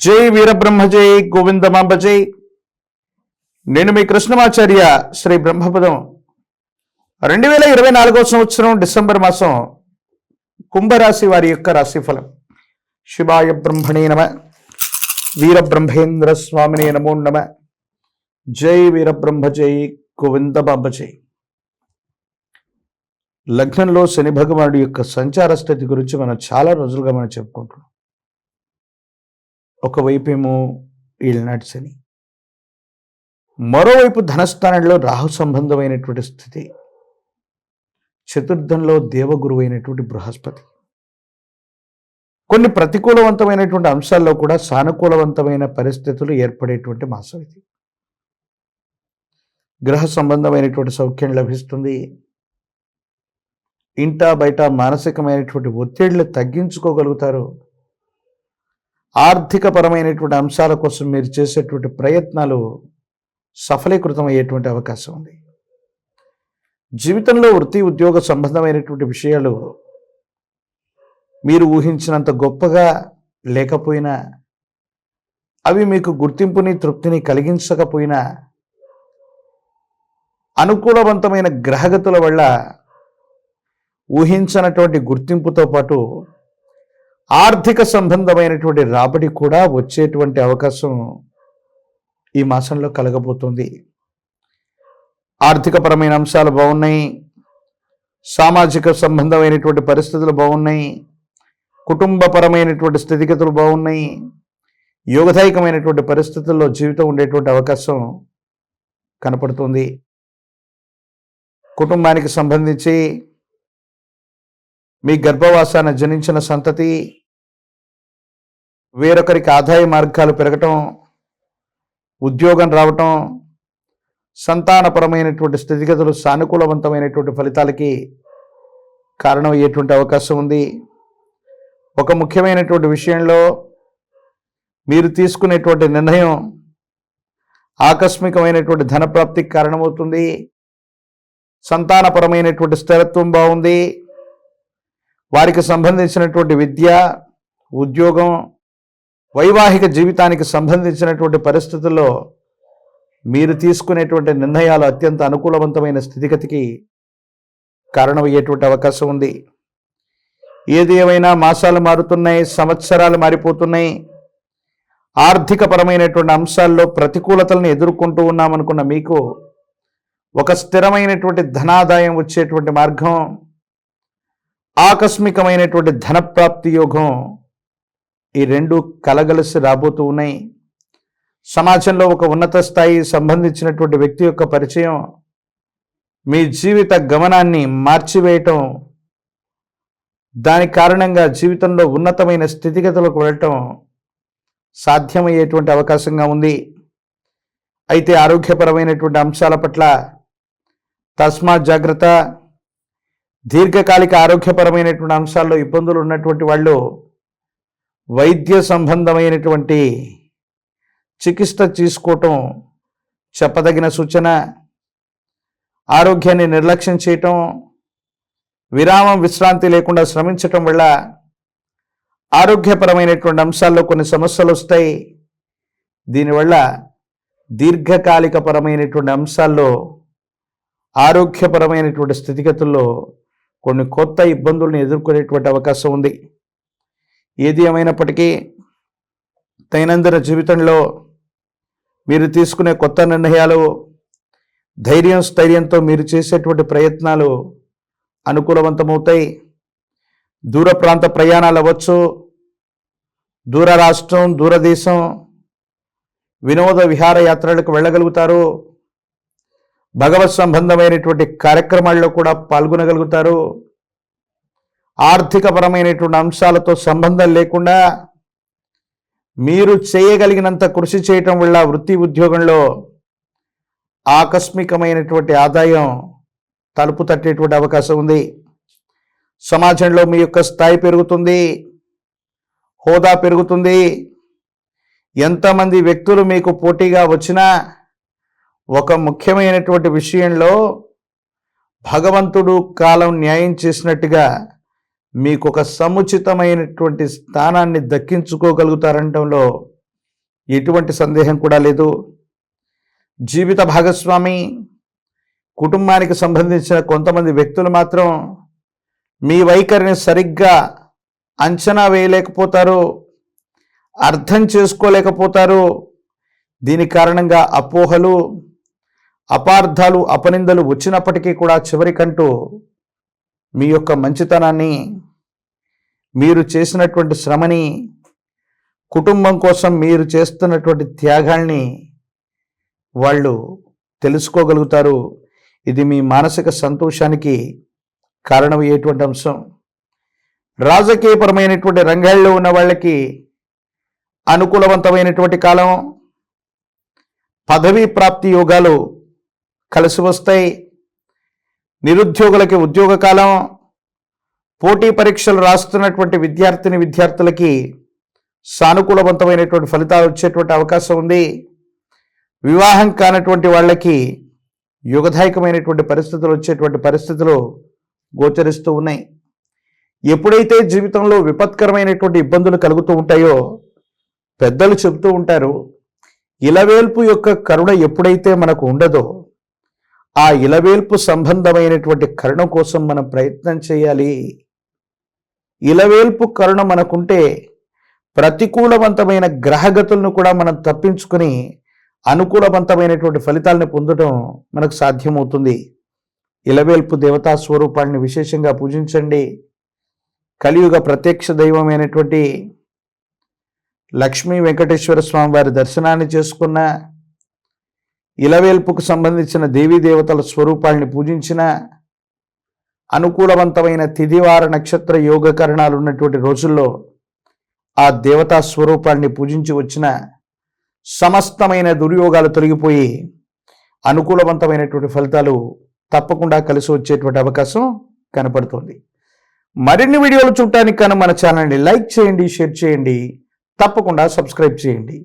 జై వీరబ్రహ్మ జై గోవిందమాంబ జై. నేను మీ కృష్ణమాచార్య. శ్రీ బ్రహ్మపదం 2024 సంవత్సరం డిసెంబర్ మాసం కుంభరాశి వారి యొక్క రాశిఫలం. శివాయ బ్రహ్మణే నమ. వీరబ్రహ్మేంద్ర స్వామినే నమో నమ. జై వీరబ్రహ్మ జై గోవిందమాంబ జై. లగ్నంలో శని భగవానుడి యొక్క సంచార స్థితి గురించి మనం చాలా రోజులుగా మనం చెప్పుకుంటున్నాం. ఒకవైపేమో ఈలనాటి శని, మరోవైపు ధనస్థానంలో రాహు సంబంధమైనటువంటి స్థితి, చతుర్థంలో దేవగురువు అయినటువంటి బృహస్పతి. కొన్ని ప్రతికూలవంతమైనటువంటి అంశాల్లో కూడా సానుకూలవంతమైన పరిస్థితులు ఏర్పడేటువంటి మాసం ఇది. గ్రహ సంబంధమైనటువంటి సౌఖ్యం లభిస్తుంది. ఇంటా బయట మానసికమైనటువంటి ఒత్తిళ్లు తగ్గించుకోగలుగుతారు. ఆర్థిక పరమైనటువంటి అంశాల కోసం మీరు చేసేటువంటి ప్రయత్నాలు సఫలీకృతం అయ్యేటువంటి అవకాశం ఉంది. జీవితంలో వృత్తి ఉద్యోగ సంబంధమైనటువంటి విషయాలు మీరు ఊహించినంత గొప్పగా లేకపోయినా, అవి మీకు గుర్తింపుని తృప్తిని కలిగించకపోయినా, అనుకూలవంతమైన గ్రహగతుల వల్ల ఊహించినటువంటి గుర్తింపుతో పాటు ఆర్థిక సంబంధమైనటువంటి రాబడి కూడా వచ్చేటువంటి అవకాశం ఈ మాసంలో కలగబోతుంది. ఆర్థికపరమైన అంశాలు బాగున్నాయి. సామాజిక సంబంధమైనటువంటి పరిస్థితులు బాగున్నాయి. కుటుంబపరమైనటువంటి స్థితిగతులు బాగున్నాయి. యోగదాయకమైనటువంటి పరిస్థితుల్లో జీవితం ఉండేటువంటి అవకాశం కనపడుతుంది. కుటుంబానికి సంబంధించి మీ గర్భవాసాన జనించిన సంతతి వేరొకరికి ఆదాయ మార్గాలు పెరగటం, ఉద్యోగం రావటం, సంతానపరమైనటువంటి స్థితిగతులు సానుకూలవంతమైనటువంటి ఫలితాలకి కారణమయ్యేటువంటి అవకాశం ఉంది. ఒక ముఖ్యమైనటువంటి విషయంలో మీరు తీసుకునేటువంటి నిర్ణయం ఆకస్మికమైనటువంటి ధనప్రాప్తికి కారణమవుతుంది. సంతానపరమైనటువంటి స్థిరత్వం బాగుంది. వారికి సంబంధించినటువంటి విద్య, ఉద్యోగం, వైవాహిక జీవితానికి సంబంధించినటువంటి పరిస్థితుల్లో మీరు తీసుకునేటువంటి నిర్ణయాలు అత్యంత అనుకూలవంతమైన స్థితిగతికి కారణమయ్యేటువంటి అవకాశం ఉంది. ఏది ఏమైనా మాసాలు మారుతున్నాయి, సంవత్సరాలు మారిపోతున్నాయి. ఆర్థిక పరమైనటువంటి అంశాల్లో ప్రతికూలతలను ఎదుర్కొంటూ ఉన్నామనుకున్న మీకు ఒక స్థిరమైనటువంటి ధనాదాయం వచ్చేటువంటి మార్గం, ఆకస్మికమైనటువంటి ధనప్రాప్తి యోగం, ఈ రెండు కలగలిసి రాబోతూ ఉన్నాయి. సమాజంలో ఒక ఉన్నత స్థాయి సంబంధించినటువంటి వ్యక్తి యొక్క పరిచయం మీ జీవిత గమనాన్ని మార్చివేయటం, దాని కారణంగా జీవితంలో ఉన్నతమైన స్థితిగతులకు వెళ్ళటం సాధ్యమయ్యేటువంటి అవకాశంగా ఉంది. అయితే ఆరోగ్యపరమైనటువంటి అంశాల పట్ల తస్మాత్ జాగ్రత్త. దీర్ఘకాలిక ఆరోగ్యపరమైనటువంటి అంశాల్లో ఇబ్బందులు ఉన్నటువంటి వాళ్ళు వైద్య సంబంధమైనటువంటి చికిత్స తీసుకోవటం చెప్పదగిన సూచన. ఆరోగ్యాన్ని నిర్లక్ష్యం చేయటం, విరామం విశ్రాంతి లేకుండా శ్రమించటం వల్ల ఆరోగ్యపరమైనటువంటి అంశాల్లో కొన్ని సమస్యలు వస్తాయి. దీనివల్ల దీర్ఘకాలిక పరమైనటువంటి అంశాల్లో ఆరోగ్యపరమైనటువంటి స్థితిగతుల్లో కొన్ని కొత్త ఇబ్బందులను ఎదుర్కొనేటువంటి అవకాశం ఉంది. ఏది ఏమైనప్పటికీ దైనందిన జీవితంలో మీరు తీసుకునే కొత్త నిర్ణయాలు, స్థైర్యంతో మీరు చేసేటువంటి ప్రయత్నాలు అనుకూలవంతమవుతాయి. దూర ప్రాంత ప్రయాణాలు అవ్వచ్చు, దూర రాష్ట్రం, దూరదేశం, వినోద విహారయాత్రలకు వెళ్ళగలుగుతారు. భగవత్ సంబంధమైనటువంటి కార్యక్రమాల్లో కూడా పాల్గొనగలుగుతారు. ఆర్థికపరమైనటువంటి అంశాలతో సంబంధం లేకుండా మీరు చేయగలిగినంత కృషి చేయటం వల్ల వృత్తి ఉద్యోగంలో ఆకస్మికమైనటువంటి ఆదాయం తలుపు తట్టేటువంటి అవకాశం ఉంది. సమాజంలో మీ యొక్క స్థాయి పెరుగుతుంది, హోదా పెరుగుతుంది. ఎంతమంది వ్యక్తులు మీకు పోటీగా వచ్చినా ఒక ముఖ్యమైనటువంటి విషయంలో భగవంతుడు కాలం న్యాయం చేసినట్టుగా మీకు ఒక సముచితమైనటువంటి స్థానాన్ని దక్కించుకోగలుగుతారంటంలో ఎటువంటి సందేహం కూడా లేదు. జీవిత భాగస్వామి, కుటుంబానికి సంబంధించిన కొంతమంది వ్యక్తులు మాత్రం మీ వైఖరిని సరిగ్గా అంచనా వేయలేకపోతారు, అర్థం చేసుకోలేకపోతారు. దీని కారణంగా అపోహలు, అపార్థాలు, అపనిందలు వచ్చినప్పటికీ కూడా చివరికంటూ మీ యొక్క మంచితనాన్ని, మీరు చేసినటువంటి శ్రమని, కుటుంబం కోసం మీరు చేస్తున్నటువంటి త్యాగాల్ని వాళ్ళు తెలుసుకోగలుగుతారు. ఇది మీ మానసిక సంతోషానికి కారణమయ్యేటువంటి అంశం. రాజకీయపరమైనటువంటి రంగాల్లో ఉన్న వాళ్ళకి అనుకూలవంతమైనటువంటి కాలం. పదవీ ప్రాప్తి యోగాలు కలిసి వస్తాయి. నిరుద్యోగులకి ఉద్యోగ కాలం. పోటీ పరీక్షలు రాస్తున్నటువంటి విద్యార్థులకి సానుకూలవంతమైనటువంటి ఫలితాలు వచ్చేటువంటి అవకాశం ఉంది. వివాహం కానటువంటి వాళ్ళకి యుగదాయకమైనటువంటి పరిస్థితులు వచ్చేటువంటి పరిస్థితులు గోచరిస్తూ ఉన్నాయి. ఎప్పుడైతే జీవితంలో విపత్కరమైనటువంటి ఇబ్బందులు కలుగుతూ ఉంటాయో పెద్దలు చెబుతూ ఉంటారు, ఇలవేల్పు యొక్క కరుణ ఎప్పుడైతే మనకు ఉండదో ఆ ఇలవేల్పు సంబంధమైనటువంటి కరుణ కోసం మనం ప్రయత్నం చేయాలి. ఇలవేల్పు కరుణ మనకుంటే ప్రతికూలవంతమైన గ్రహగతులను కూడా మనం తప్పించుకుని అనుకూలవంతమైనటువంటి ఫలితాలను పొందడం మనకు సాధ్యమవుతుంది. ఇలవేల్పు దేవతా స్వరూపాన్ని విశేషంగా పూజించండి. కలియుగ ప్రత్యక్ష దైవమైనటువంటి లక్ష్మీ వెంకటేశ్వర స్వామి వారి దర్శనాన్ని చేసుకున్న, ఇలవేల్పుకు సంబంధించిన దేవీ దేవతల స్వరూపాన్ని పూజించిన, అనుకూలవంతమైన తిథివార నక్షత్ర యోగకరణాలు ఉన్నటువంటి రోజుల్లో ఆ దేవతా స్వరూపాన్ని పూజించి వచ్చిన సమస్తమైన దుర్యోగాలు తొలగిపోయి అనుకూలవంతమైనటువంటి ఫలితాలు తప్పకుండా కలిసి వచ్చేటువంటి అవకాశం కనపడుతుంది. మరిన్ని వీడియోలు చూడటానికి కానీ మన ఛానల్ని లైక్ చేయండి, షేర్ చేయండి, తప్పకుండా సబ్స్క్రైబ్ చేయండి.